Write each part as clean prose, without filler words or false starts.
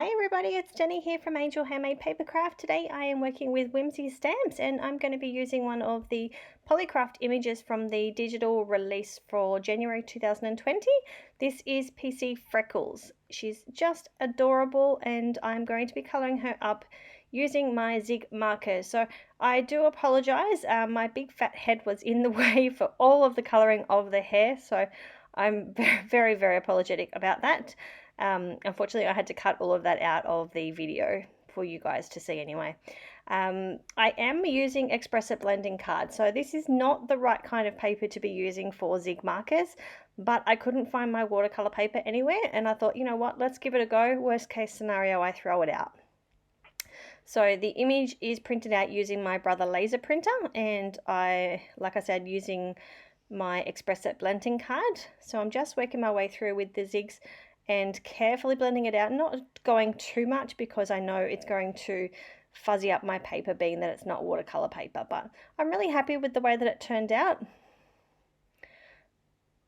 Hey everybody, it's Jenny here from Angel Handmade Papercraft. Today I am working with Whimsy stamps and I'm going to be using one of the Polycraft images from the digital release for January 2020. This is PC Freckles. She's just adorable and I'm going to be colouring her up using my Zig markers. So I do apologise, my big fat head was in the way for all of the colouring of the hair, so I'm very, very apologetic about that. Unfortunately, I had to cut all of that out of the video for you guys to see anyway. I am using Express blending cards, so this is not the right kind of paper to be using for Zig markers, but I couldn't find my watercolor paper anywhere, and I thought, you know what, let's give it a go. Worst case scenario, I throw it out. So the image is printed out using my Brother laser printer, and like I said, using my Express blending card. So I'm just working my way through with the Zigs and carefully blending it out, not going too much because I know it's going to fuzzy up my paper being that it's not watercolor paper, but I'm really happy with the way that it turned out.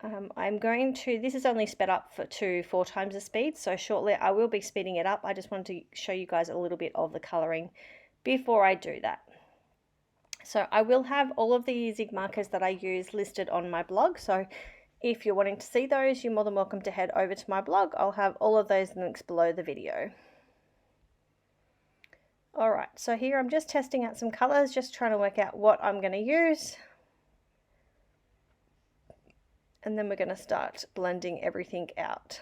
This is only sped up to 4 times the speed, so shortly I will be speeding it up. I just wanted to show you guys a little bit of the colouring before I do that. So I will have all of the Zig markers that I use listed on my blog, so if you're wanting to see those, you're more than welcome to head over to my blog. I'll have all of those links below the video. Alright, so here I'm just testing out some colours, just trying to work out what I'm going to use. And then we're going to start blending everything out.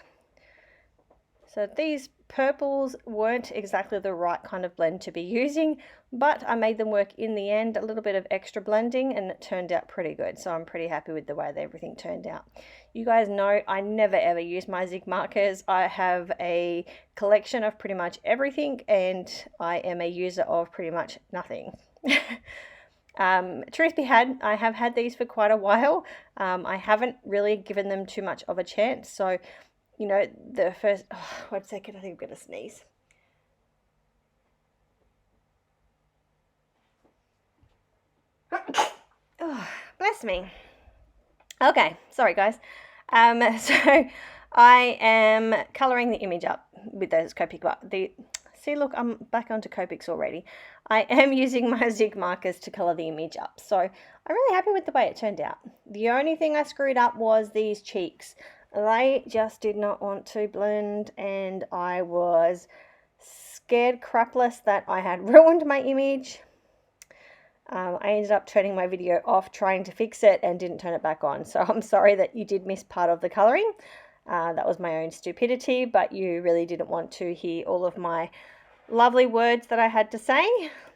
So these purples weren't exactly the right kind of blend to be using, but I made them work in the end, a little bit of extra blending, and it turned out pretty good. So I'm pretty happy with the way that everything turned out. You guys know I never ever use my Zig markers. I have a collection of pretty much everything, and I am a user of pretty much nothing. Truth be had, I have had these for quite a while. I haven't really given them too much of a chance, so you know, the first, oh, 1 second, I think I'm going to sneeze. Oh, bless me. Okay, sorry guys. So I am colouring the image up with those Copic. See, look, I'm back onto Copics already. I am using my Zig markers to colour the image up. So I'm really happy with the way it turned out. The only thing I screwed up was these cheeks. They just did not want to blend, and I was scared crapless that I had ruined my image. I ended up turning my video off trying to fix it and didn't turn it back on. So I'm sorry that you did miss part of the colouring. That was my own stupidity, but you really didn't want to hear all of my lovely words that I had to say.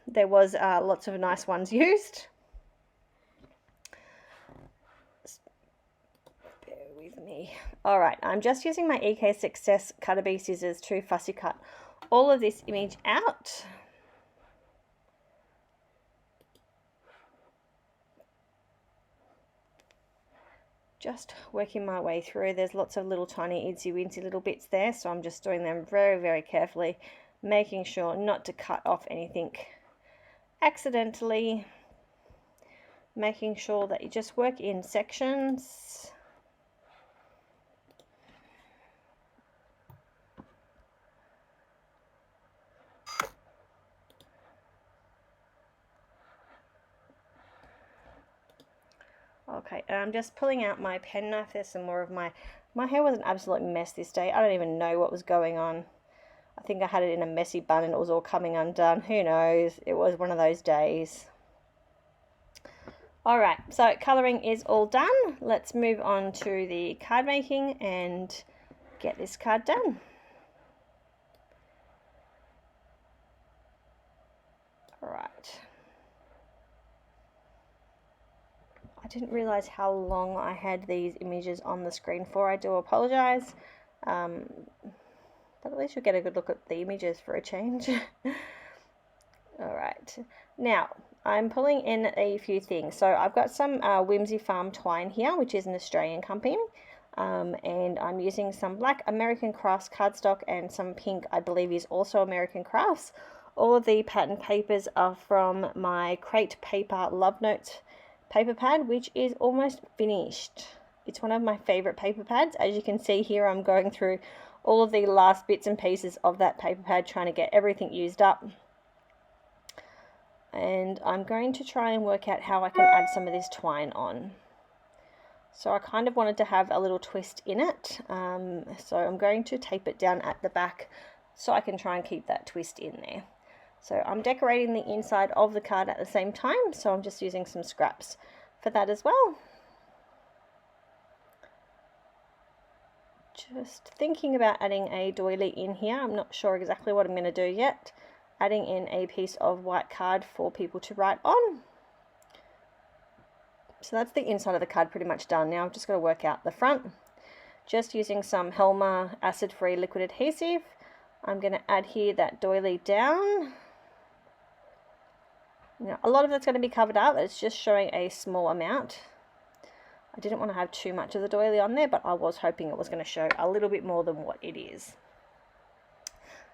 There was lots of nice ones used. Me. All right, I'm just using my EK Success Cutter Bee scissors to fussy cut all of this image out. Just working my way through. There's lots of little tiny itsy wincy little bits there, so I'm just doing them very, very carefully, making sure not to cut off anything accidentally, making sure that you just work in sections. Okay, and I'm just pulling out my pen knife. There's some more of my hair was an absolute mess this day. I don't even know what was going on. I think I had it in a messy bun and it was all coming undone. Who knows? It was one of those days. Alright, so colouring is all done. Let's move on to the card making and get this card done. Alright. I didn't realise how long I had these images on the screen for. I do apologise, but at least you'll get a good look at the images for a change. Alright, now I'm pulling in a few things. So I've got some Whimsy Farm twine here, which is an Australian company, and I'm using some black American Crafts cardstock and some pink, I believe is also American Crafts. All of the pattern papers are from my Crate Paper Love Notes paper pad, which is almost finished. It's one of my favorite paper pads. As you can see here, I'm going through all of the last bits and pieces of that paper pad, trying to get everything used up. And I'm going to try and work out how I can add some of this twine on. So I kind of wanted to have a little twist in it, so I'm going to tape it down at the back so I can try and keep that twist in there. So I'm decorating the inside of the card at the same time, so I'm just using some scraps for that as well. Just thinking about adding a doily in here. I'm not sure exactly what I'm going to do yet. Adding in a piece of white card for people to write on. So that's the inside of the card pretty much done. Now I've just got to work out the front. Just using some Helmer acid-free liquid adhesive, I'm going to add here that doily down. Now, a lot of that's going to be covered up. It's just showing a small amount. I didn't want to have too much of the doily on there, but I was hoping it was going to show a little bit more than what it is.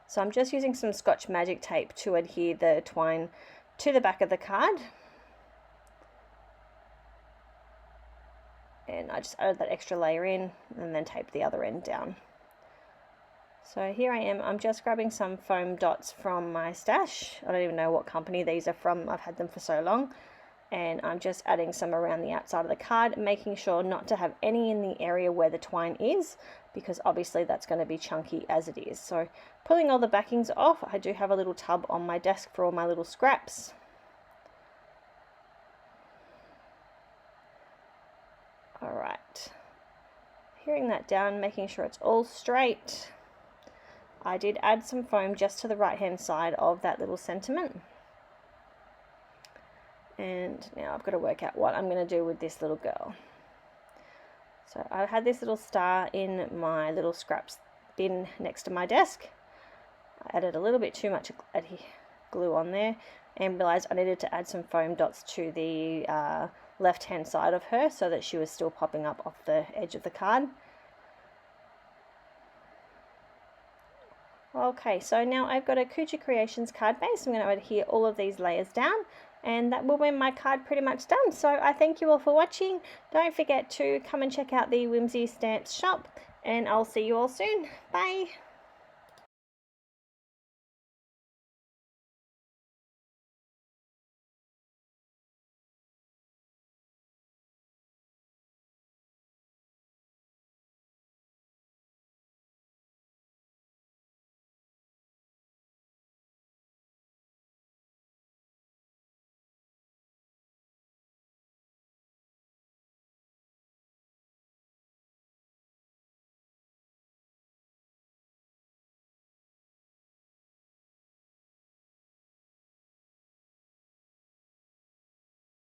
So I'm just using some Scotch Magic tape to adhere the twine to the back of the card. And I just added that extra layer in and then taped the other end down. So here I am, I'm just grabbing some foam dots from my stash. I don't even know what company these are from, I've had them for so long. And I'm just adding some around the outside of the card, making sure not to have any in the area where the twine is, because obviously that's going to be chunky as it is. So pulling all the backings off, I do have a little tub on my desk for all my little scraps. Alright, hearing that down, making sure it's all straight. I did add some foam just to the right hand side of that little sentiment. And now I've got to work out what I'm going to do with this little girl. So I had this little star in my little scraps bin next to my desk. I added a little bit too much glue on there and realized I needed to add some foam dots to the left hand side of her so that she was still popping up off the edge of the card. Okay, so now I've got a Kuretake Creations card base. I'm going to adhere all of these layers down, and that will be my card pretty much done. So I thank you all for watching. Don't forget to come and check out the Whimsy Stamps shop, and I'll see you all soon. Bye!